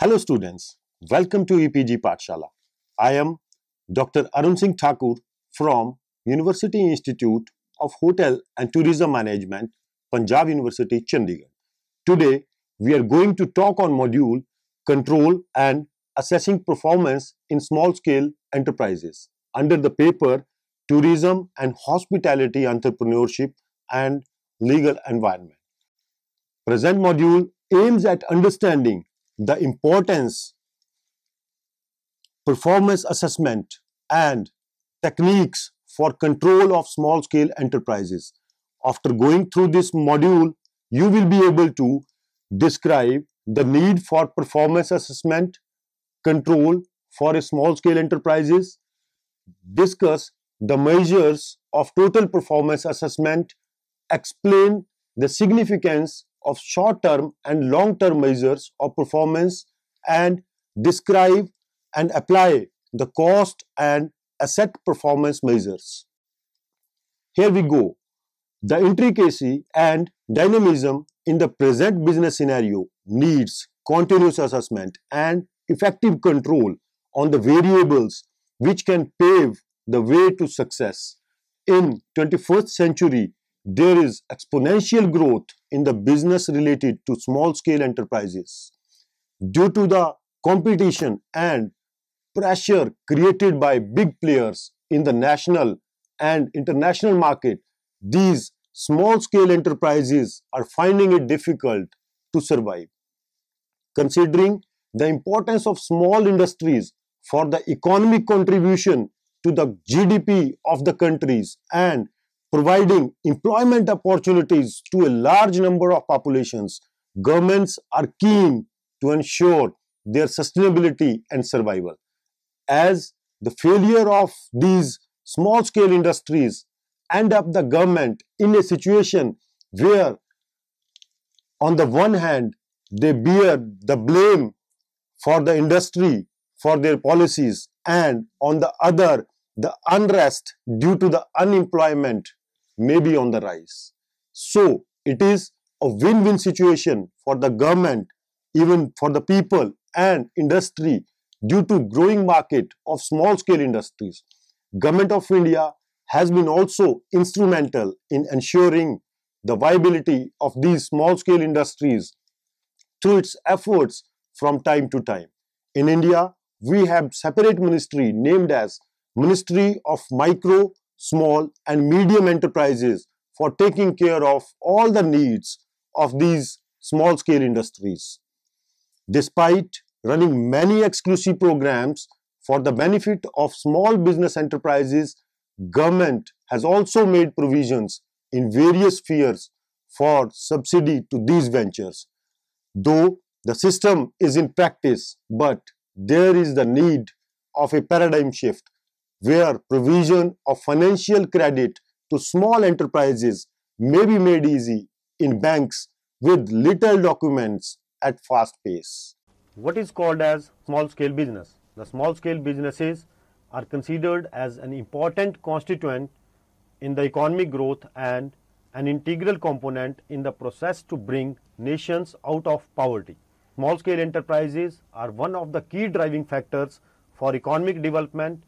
Hello students, welcome to EPG Pathshala. I am Dr. Arun Singh Thakur from University Institute of Hotel and Tourism Management, Punjab University, Chandigarh. Today, we are going to talk on module Control and Assessing Performance in Small-Scale Enterprises under the paper Tourism and Hospitality Entrepreneurship and Legal Environment. Present module aims at understanding the importance, performance assessment, and techniques for control of small-scale enterprises. After going through this module, you will be able to describe the need for performance assessment, control for a small-scale enterprises, discuss the measures of total performance assessment, explain the significance of short-term and long-term measures of performance, and describe and apply the cost and asset performance measures. Here we go. The intricacy and dynamism in the present business scenario needs continuous assessment and effective control on the variables which can pave the way to success. In 21st century, there is exponential growth in the business related to small-scale enterprises. Due to the competition and pressure created by big players in the national and international market, these small-scale enterprises are finding it difficult to survive. Considering the importance of small industries for the economic contribution to the GDP of the countries and providing employment opportunities to a large number of populations, governments are keen to ensure their sustainability and survival. As the failure of these small-scale industries end up the government in a situation where on the one hand they bear the blame for the industry for their policies, and on the other the unrest due to the unemployment may be on the rise. So it is a win-win situation for the government, even for the people and industry, due to growing market of small-scale industries. Government of India has been also instrumental in ensuring the viability of these small-scale industries through its efforts from time to time. In India, we have separate ministry named as Ministry of Micro, Small and Medium Enterprises for taking care of all the needs of these small-scale industries. Despite running many exclusive programs for the benefit of small business enterprises, government has also made provisions in various spheres for subsidy to these ventures. Though the system is in practice, but there is the need of a paradigm shift where provision of financial credit to small enterprises may be made easy in banks with little documents at fast pace. What is called as small-scale business? The small-scale businesses are considered as an important constituent in the economic growth and an integral component in the process to bring nations out of poverty. Small-scale enterprises are one of the key driving factors for economic development,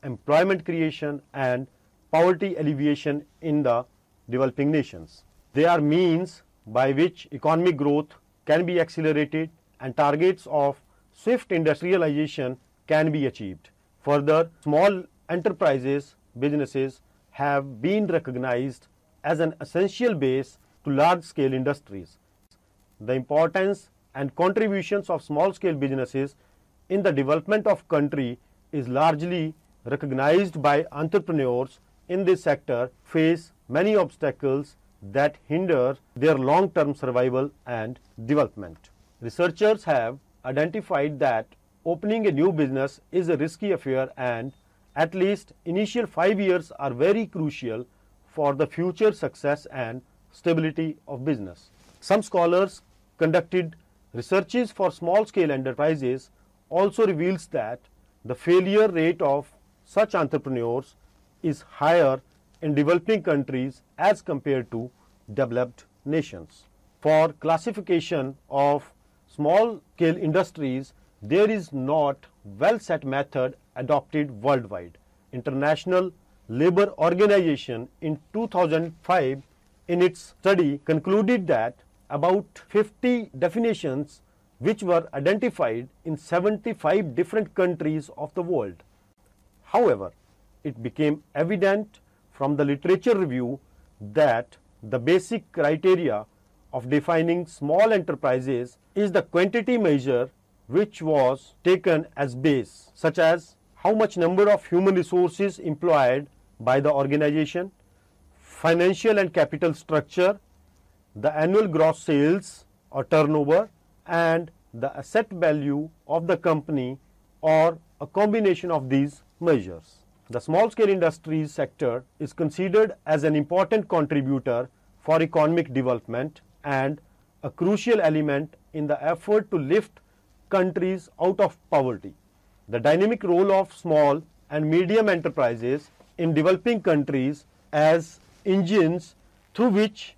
employment creation and poverty alleviation in the developing nations. They are means by which economic growth can be accelerated and targets of swift industrialization can be achieved. Further, small enterprises, businesses have been recognized as an essential base to large-scale industries. The importance and contributions of small-scale businesses in the development of country is largely recognized by entrepreneurs in this sector face many obstacles that hinder their long-term survival and development. Researchers have identified that opening a new business is a risky affair and at least initial 5 years are very crucial for the future success and stability of business. Some scholars conducted researches for small-scale enterprises also reveals that the failure rate of such entrepreneurs is higher in developing countries as compared to developed nations. For classification of small scale industries, there is not well set method adopted worldwide. International Labour Organization in 2005 in its study concluded that about 50 definitions which were identified in 75 different countries of the world. However, it became evident from the literature review that the basic criteria of defining small enterprises is the quantity measure which was taken as base, such as how much number of human resources employed by the organization, financial and capital structure, the annual gross sales or turnover, and the asset value of the company, or a combination of these measures. The small scale industries sector is considered as an important contributor for economic development and a crucial element in the effort to lift countries out of poverty. The dynamic role of small and medium enterprises in developing countries as engines through which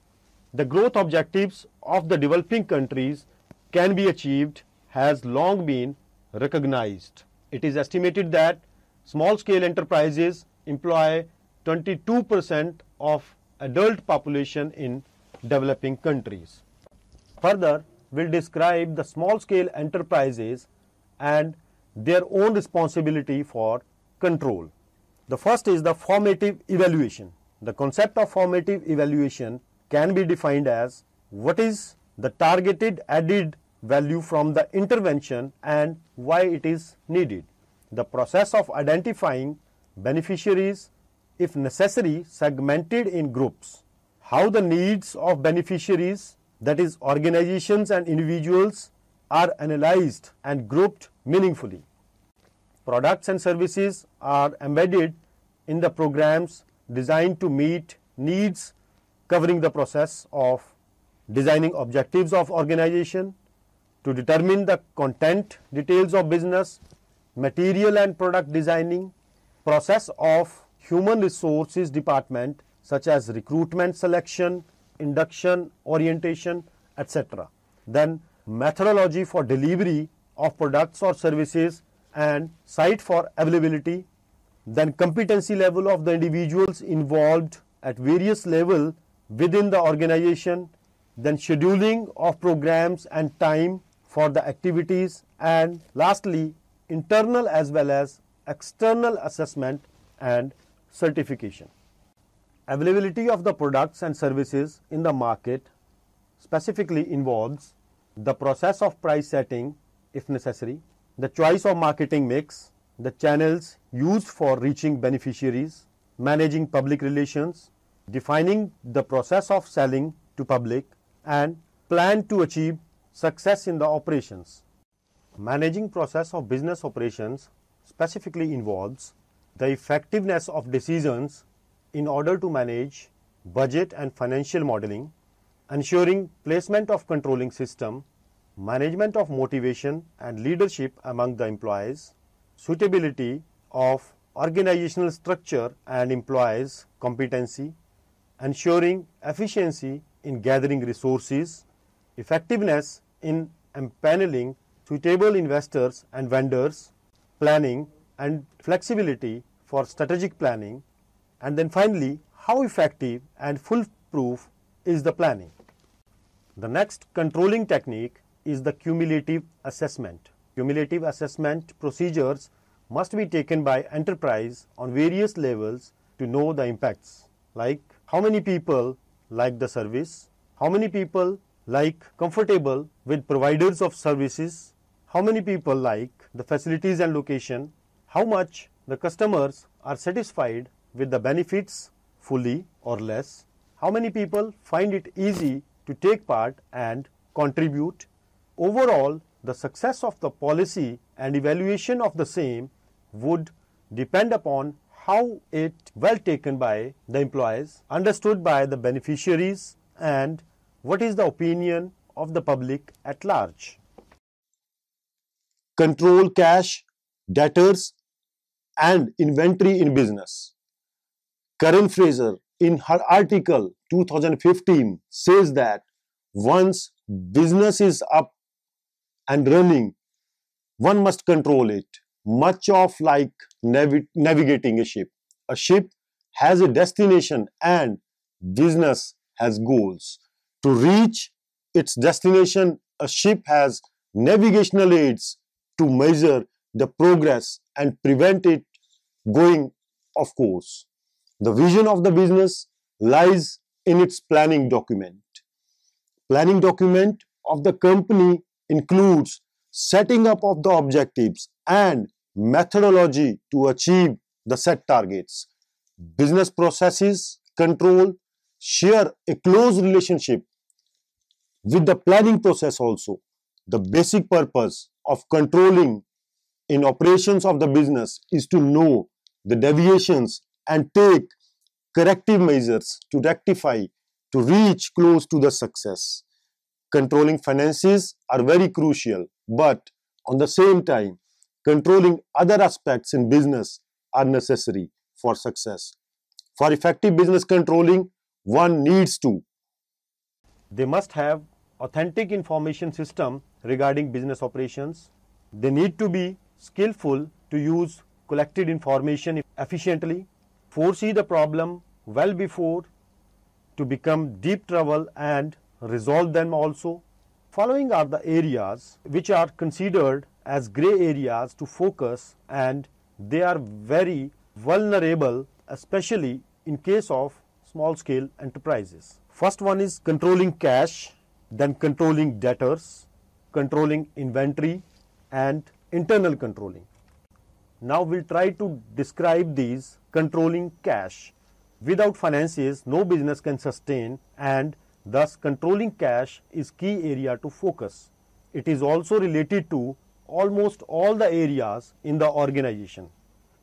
the growth objectives of the developing countries can be achieved has long been recognized. It is estimated that small scale enterprises employ 22% of adult population in developing countries. Further, we'll describe the small scale enterprises and their own responsibility for control. The first is the formative evaluation. The concept of formative evaluation can be defined as what is the targeted added value from the intervention and why it is needed. The process of identifying beneficiaries, if necessary, segmented in groups. How the needs of beneficiaries, that is organizations and individuals, are analyzed and grouped meaningfully. Products and services are embedded in the programs designed to meet needs, covering the process of designing objectives of organization, to determine the content details of business, material and product designing, process of human resources department such as recruitment, selection, induction, orientation, etc. Then methodology for delivery of products or services and site for availability. Then competency level of the individuals involved at various levels within the organization. Then scheduling of programs and time for the activities, and lastly internal as well as external assessment and certification. Availability of the products and services in the market specifically involves the process of price setting if necessary, the choice of marketing mix, the channels used for reaching beneficiaries, managing public relations, defining the process of selling to public, and plan to achieve success in the operations. Managing process of business operations specifically involves the effectiveness of decisions in order to manage budget and financial modeling, ensuring placement of controlling system, management of motivation and leadership among the employees, suitability of organizational structure and employees' competency, ensuring efficiency in gathering resources, effectiveness in empaneling suitable investors and vendors, planning and flexibility for strategic planning, and then finally, how effective and foolproof is the planning. The next controlling technique is the cumulative assessment. Cumulative assessment procedures must be taken by enterprise on various levels to know the impacts, like how many people like the service, how many people like comfortable with providers of services, how many people like the facilities and location, how much the customers are satisfied with the benefits fully or less, how many people find it easy to take part and contribute. Overall, the success of the policy and evaluation of the same would depend upon how it well taken by the employees, understood by the beneficiaries, and what is the opinion of the public at large. Control cash, debtors, and inventory in business. Karen Fraser, in her article 2015, says that once business is up and running, one must control it, much of like navigating a ship. A ship has a destination and business has goals. To reach its destination, a ship has navigational aids to measure the progress and prevent it going off course. The vision of the business lies in its planning document. Planning document of the company includes setting up of the objectives and methodology to achieve the set targets. Business processes control share a close relationship with the planning process also. The basic purpose of controlling in operations of the business is to know the deviations and take corrective measures to rectify, to reach close to the success. Controlling finances are very crucial, but on the same time, controlling other aspects in business are necessary for success. For effective business controlling, one needs to. They must have authentic information system regarding business operations. They need to be skillful to use collected information efficiently, foresee the problem well before to become deep trouble and resolve them also. Following are the areas which are considered as gray areas to focus, and they are very vulnerable, especially in case of small scale enterprises. First one is controlling cash, then controlling debtors, controlling inventory and internal controlling. Now we'll try to describe these. Controlling cash. Without finances, no business can sustain, and thus controlling cash is key area to focus. It is also related to almost all the areas in the organization.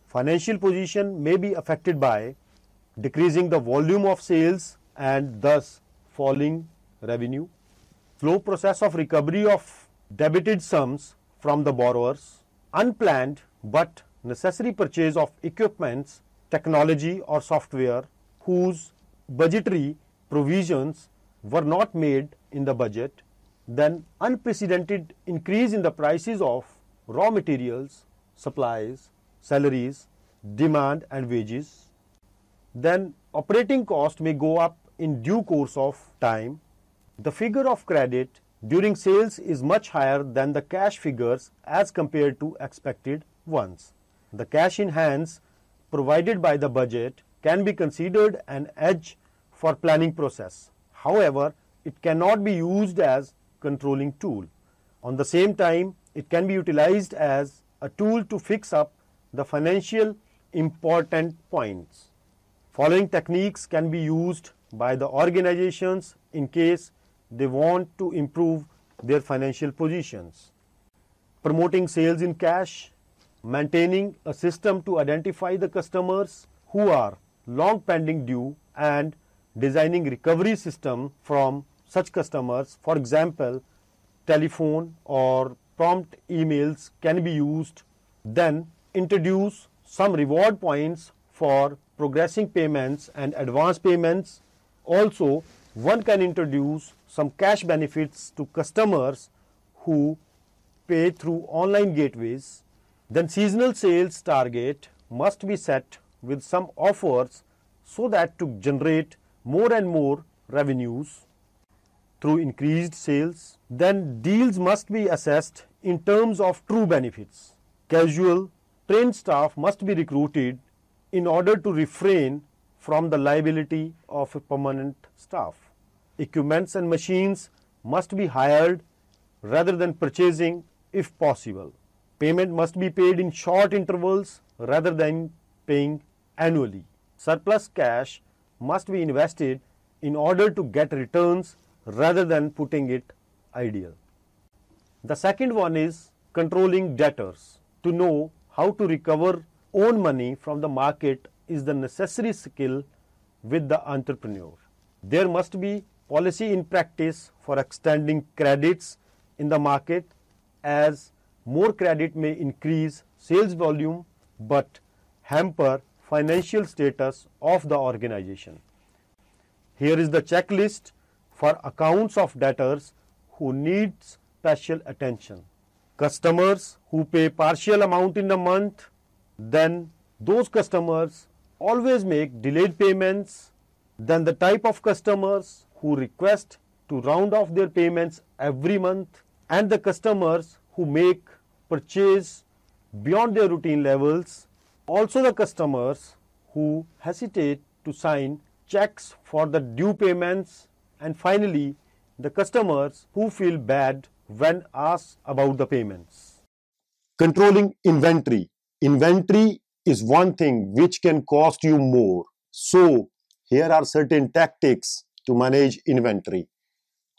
Financial position may be affected by decreasing the volume of sales and thus falling revenue. Slow process of recovery of debited sums from the borrowers. Unplanned but necessary purchase of equipments, technology or software whose budgetary provisions were not made in the budget. Then unprecedented increase in the prices of raw materials, supplies, salaries, demand and wages. Then operating cost may go up in due course of time. The figure of credit during sales is much higher than the cash figures as compared to expected ones. The cash in hands provided by the budget can be considered an edge for planning process. However, it cannot be used as controlling tool. On the same time, it can be utilized as a tool to fix up the financial important points. Following techniques can be used by the organizations in case they want to improve their financial positions. Promoting sales in cash, maintaining a system to identify the customers who are long pending due and designing recovery system from such customers. For example, telephone or prompt emails can be used. Then introduce some reward points for progressing payments and advance payments. Also, one can introduce some cash benefits to customers who pay through online gateways. Then seasonal sales target must be set with some offers so that to generate more and more revenues through increased sales. Then deals must be assessed in terms of true benefits. Casual, trained staff must be recruited in order to refrain from the liability of a permanent staff. Equipments and machines must be hired rather than purchasing if possible. Payment must be paid in short intervals rather than paying annually. Surplus cash must be invested in order to get returns rather than putting it idle. The second one is controlling debtors. To know how to recover own money from the market is the necessary skill with the entrepreneur. There must be policy in practice for extending credits in the market, as more credit may increase sales volume but hamper financial status of the organization. Here is the checklist for accounts of debtors who need special attention. Customers who pay partial amount in a month, then those customers always make delayed payments. Then the type of customers who request to round off their payments every month, and the customers who make purchase beyond their routine levels. Also the customers who hesitate to sign checks for the due payments, and finally the customers who feel bad when asked about the payments. Controlling inventory. Inventory is one thing which can cost you more. So here are certain tactics to manage inventory.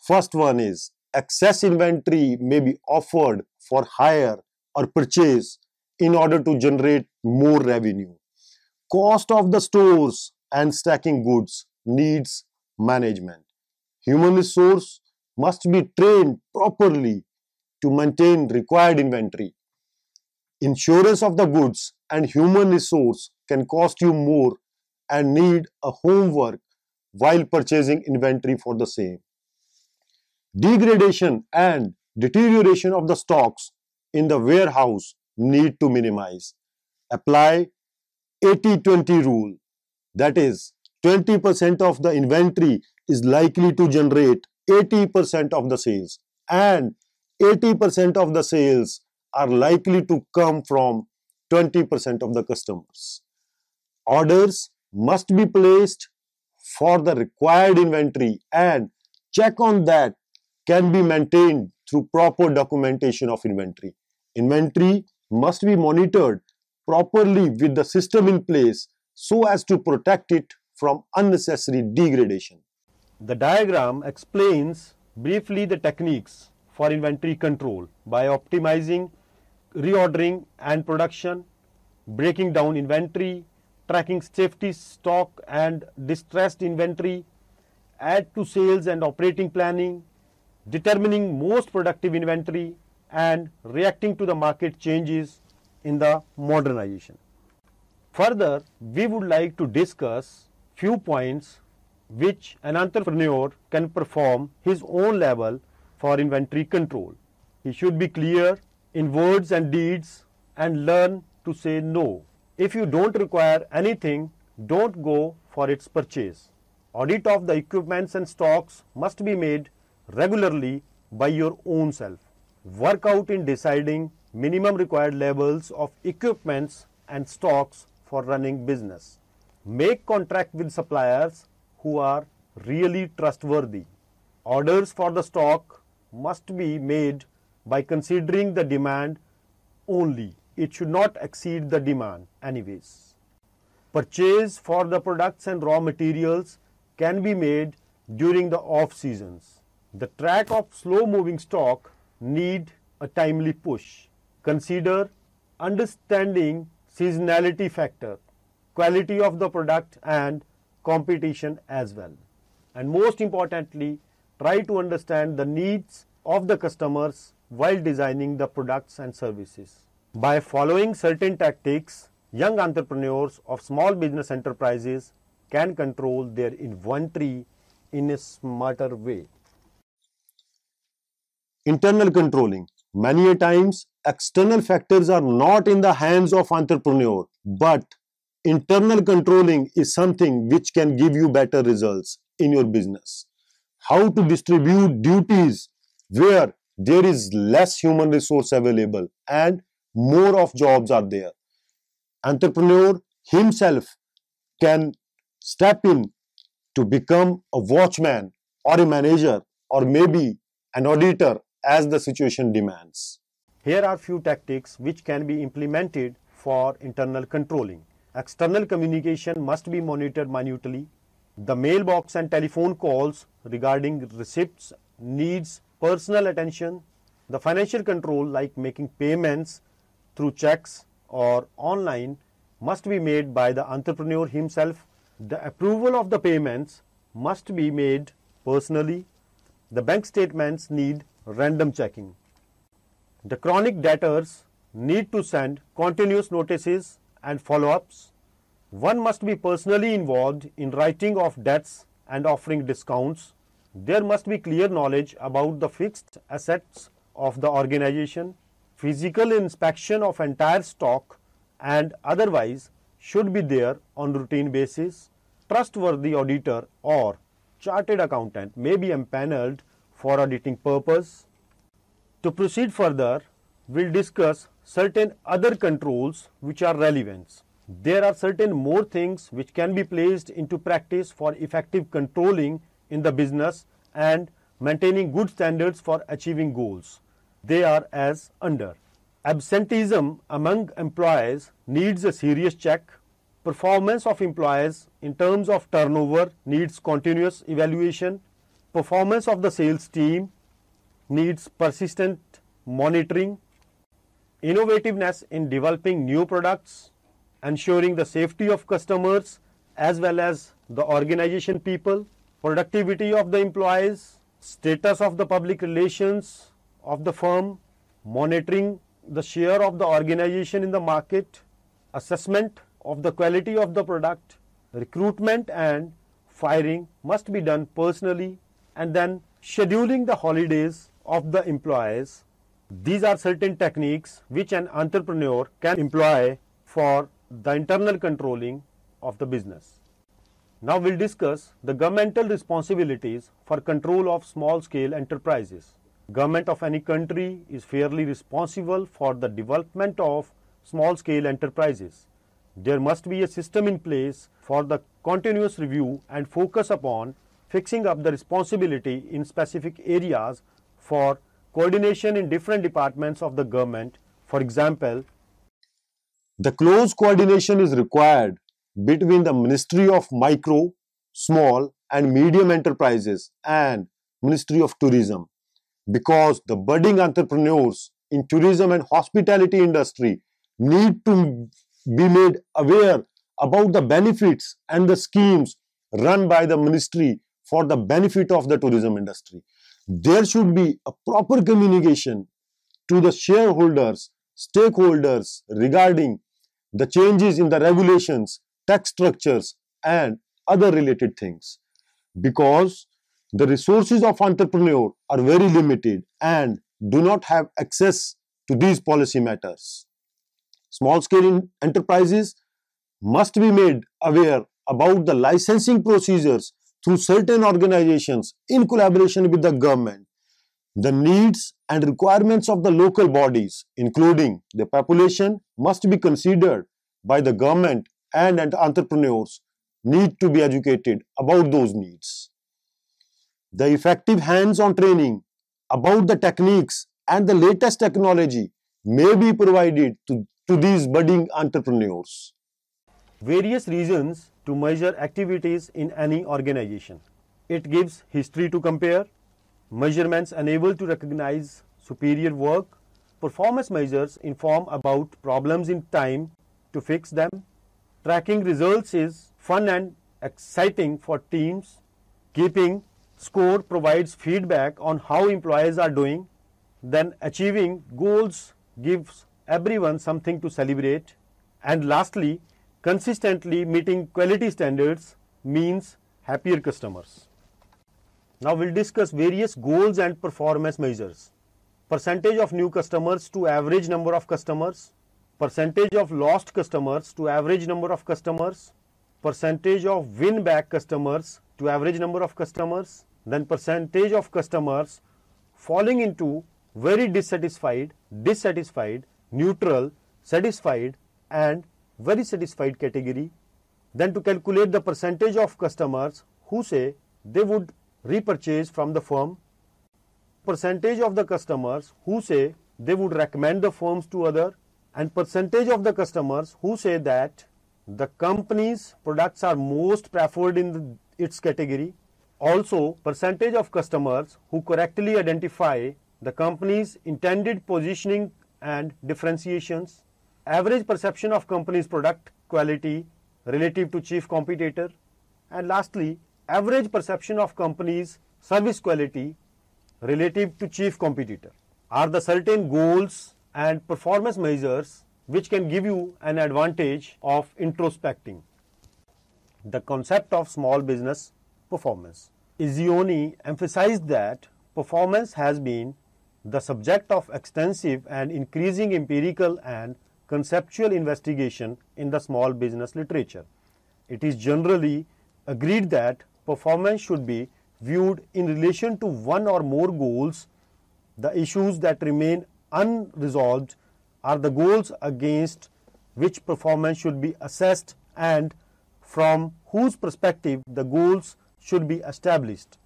First one is excess inventory may be offered for hire or purchase in order to generate more revenue. Cost of the stores and stacking goods needs management. Human resource must be trained properly to maintain required inventory. Insurance of the goods and human resource can cost you more and need a homework while purchasing inventory for the same. Degradation and deterioration of the stocks in the warehouse need to minimize. Apply 80-20 rule. That is, 20% of the inventory is likely to generate 80% of the sales, and 80% of the sales are likely to come from 20% of the customers. Orders must be placed for the required inventory, and check on that can be maintained through proper documentation of inventory. Inventory must be monitored properly with the system in place so as to protect it from unnecessary degradation. The diagram explains briefly the techniques for inventory control by optimizing reordering and production, breaking down inventory, tracking safety stock and distressed inventory, add to sales and operating planning, determining most productive inventory, and reacting to the market changes in the modernization. Further, we would like to discuss few points which an entrepreneur can perform his own level for inventory control. He should be clear in words and deeds and learn to say no. If you don't require anything, don't go for its purchase. Audit of the equipments and stocks must be made regularly by your own self. Work out in deciding minimum required levels of equipments and stocks for running business. Make contract with suppliers who are really trustworthy. Orders for the stock must be made by considering the demand only. It should not exceed the demand anyways. Purchase for the products and raw materials can be made during the off seasons. The track of slow moving stock need a timely push. Consider understanding seasonality factor, quality of the product and competition as well. And most importantly, try to understand the needs of the customers while designing the products and services. By following certain tactics, young entrepreneurs of small business enterprises can control their inventory in a smarter way. Internal controlling. Many a times, external factors are not in the hands of entrepreneur, but internal controlling is something which can give you better results in your business. How to distribute duties where there is less human resource available and more of jobs are there. Entrepreneur himself can step in to become a watchman or a manager or maybe an auditor as the situation demands. Here are few tactics which can be implemented for internal controlling. External communication must be monitored minutely. The mailbox and telephone calls regarding receipts needs personal attention. The financial control like making payments through checks or online must be made by the entrepreneur himself. The approval of the payments must be made personally. The bank statements need random checking. The chronic debtors need to send continuous notices and follow-ups. One must be personally involved in writing of debts and offering discounts. There must be clear knowledge about the fixed assets of the organization. Physical inspection of entire stock and otherwise should be there on routine basis. Trustworthy auditor or chartered accountant may be empaneled for auditing purpose. To proceed further, we'll discuss certain other controls which are relevant. There are certain more things which can be placed into practice for effective controlling in the business and maintaining good standards for achieving goals. They are as under. Absenteeism among employees needs a serious check. Performance of employees in terms of turnover needs continuous evaluation. Performance of the sales team needs persistent monitoring. Innovativeness in developing new products, ensuring the safety of customers as well as the organization people, productivity of the employees, status of the public relations of the firm, monitoring the share of the organization in the market, assessment of the quality of the product, recruitment and firing must be done personally, and then scheduling the holidays of the employees. These are certain techniques which an entrepreneur can employ for the internal controlling of the business. Now we'll discuss the governmental responsibilities for control of small scale enterprises. Government of any country is fairly responsible for the development of small scale enterprises. There must be a system in place for the continuous review and focus upon fixing up the responsibility in specific areas for coordination in different departments of the government. For example, the close coordination is required between the Ministry of Micro, Small and Medium Enterprises and Ministry of Tourism, because the budding entrepreneurs in tourism and hospitality industry need to be made aware about the benefits and the schemes run by the ministry for the benefit of the tourism industry. There should be a proper communication to the shareholders, stakeholders regarding the changes in the regulations, tax structures and other related things, because the resources of entrepreneur are very limited and do not have access to these policy matters. Small scale enterprises must be made aware about the licensing procedures through certain organizations in collaboration with the government. The needs and requirements of the local bodies, including the population, must be considered by the government, and entrepreneurs need to be educated about those needs. The effective hands-on training about the techniques and the latest technology may be provided to these budding entrepreneurs. Various reasons to measure activities in any organization. It gives history to compare. Measurements enable to recognize superior work. Performance measures inform about problems in time to fix them. Tracking results is fun and exciting for teams. Keeping score provides feedback on how employees are doing. Then achieving goals gives everyone something to celebrate. And lastly, consistently meeting quality standards means happier customers. Now we'll discuss various goals and performance measures. Percentage of new customers to average number of customers. Percentage of lost customers to average number of customers. Percentage of win back customers to average number of customers. Then percentage of customers falling into very dissatisfied, neutral, satisfied and very satisfied category. Then to calculate the percentage of customers who say they would repurchase from the firm. Percentage of the customers who say they would recommend the firms to other, and percentage of the customers who say that the company's products are most preferred in its category. Also, percentage of customers who correctly identify the company's intended positioning and differentiations. Average perception of company's product quality relative to chief competitor. And lastly, average perception of company's service quality relative to chief competitor are the certain goals and performance measures which can give you an advantage of introspecting. The concept of small business performance. Izzioni emphasized that performance has been the subject of extensive and increasing empirical and conceptual investigation in the small business literature. It is generally agreed that performance should be viewed in relation to one or more goals. The issues that remain unresolved are the goals against which performance should be assessed and from whose perspective the goals should be established.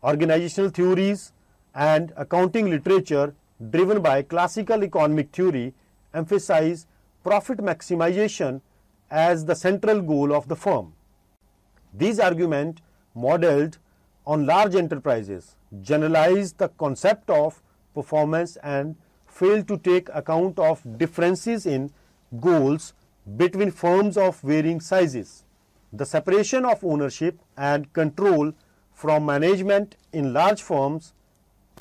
Organizational theories and accounting literature driven by classical economic theory emphasize profit maximization as the central goal of the firm. These arguments, modeled on large enterprises, generalize the concept of performance and fail to take account of differences in goals between firms of varying sizes. The separation of ownership and control from management in large firms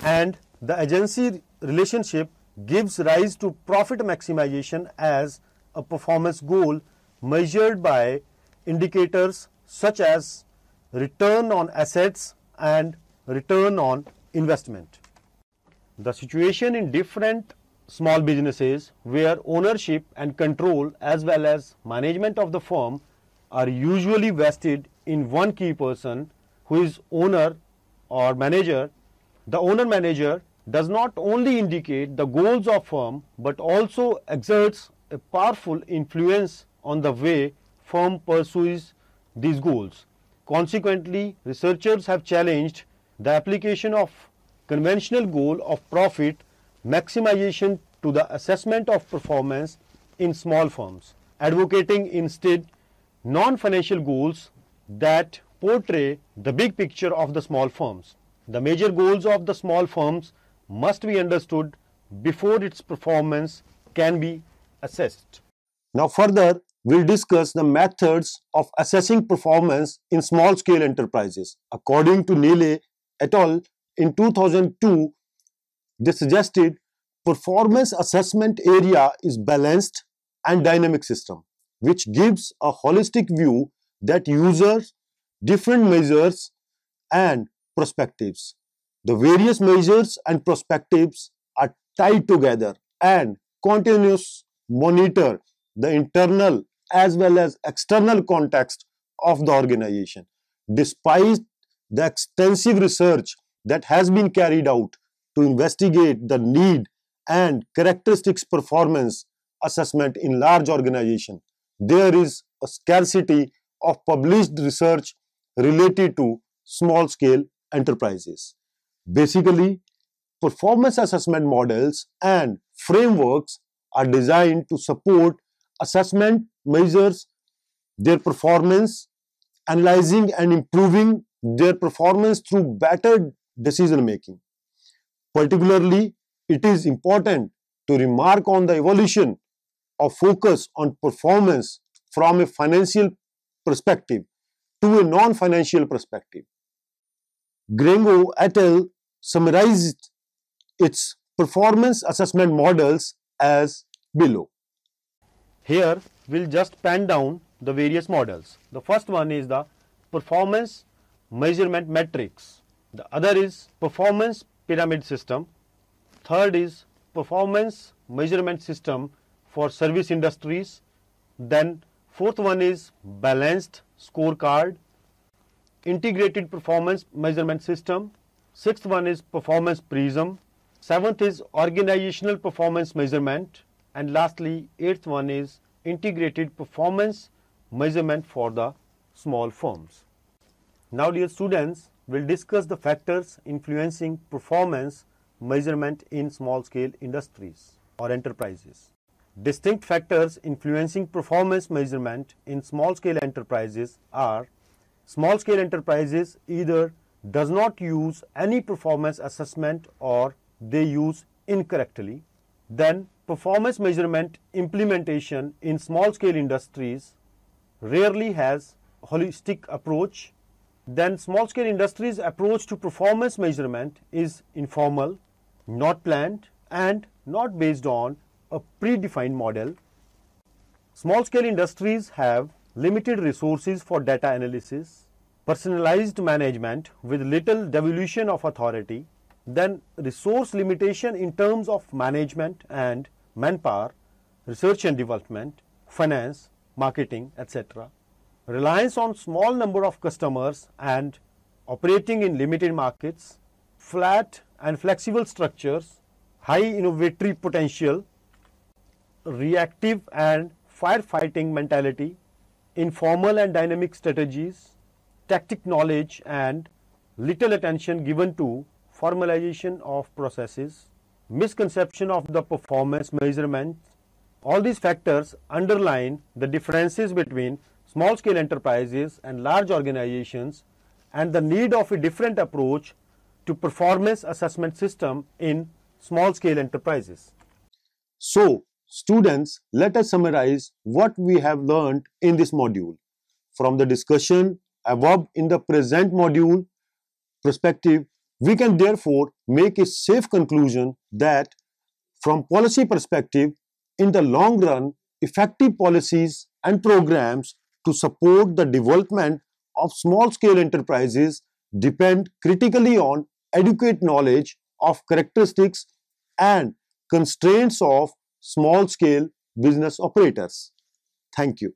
and the agency relationship gives rise to profit maximization as a performance goal measured by indicators such as return on assets and return on investment. The situation in different small businesses where ownership and control as well as management of the firm are usually vested in one key person who is owner or manager. The owner manager does not only indicate the goals of firm but also exerts a powerful influence on the way firm pursues these goals. Consequently, researchers have challenged the application of conventional goal of profit maximization to the assessment of performance in small firms, advocating instead non-financial goals that portray the big picture of the small firms. The major goals of the small firms must be understood before its performance can be assessed. Now further, we'll discuss the methods of assessing performance in small-scale enterprises. According to Neele et al. In 2002, they suggested performance assessment area is balanced and dynamic system, which gives a holistic view that uses different measures and perspectives. The various measures and perspectives are tied together and continuously monitor the internal as well as external context of the organization. Despite the extensive research that has been carried out to investigate the need and characteristics performance assessment in large organization, there is a scarcity of published research related to small-scale enterprises. Basically, performance assessment models and frameworks are designed to support assessment measures their performance, analyzing and improving their performance through better decision making. Particularly, it is important to remark on the evolution of focus on performance from a financial perspective to a non-financial perspective. Grengo et al. Summarized its performance assessment models as below. Here, we'll just pen down the various models. The first one is the performance measurement matrix. The other is performance pyramid system. Third is performance measurement system for service industries. Then fourth one is balanced scorecard, integrated performance measurement system. Sixth one is performance prism. Seventh is organizational performance measurement. And lastly, eighth one is integrated performance measurement for the small firms. Now, dear students, we'll discuss the factors influencing performance measurement in small-scale industries or enterprises. Distinct factors influencing performance measurement in small-scale enterprises are: small-scale enterprises either does not use any performance assessment or they use incorrectly. Then performance measurement implementation in small-scale industries rarely has a holistic approach. Then small-scale industries' approach to performance measurement is informal, not planned, and not based on a predefined model. Small-scale industries have limited resources for data analysis, personalized management with little devolution of authority, Then resource limitation in terms of management and manpower, research and development, finance, marketing, etc. Reliance on small number of customers and operating in limited markets, flat and flexible structures, high innovatory potential, reactive and firefighting mentality, informal and dynamic strategies, tactic knowledge and little attention given to formalization of processes, misconception of the performance measurement. All these factors underline the differences between small scale enterprises and large organizations and the need of a different approach to performance assessment system in small scale enterprises. So, students, let us summarize what we have learned in this module. From the discussion above in the present module perspective, we can therefore make a safe conclusion that from policy perspective, in the long run, effective policies and programs to support the development of small-scale enterprises depend critically on adequate knowledge of characteristics and constraints of small-scale business operators. Thank you.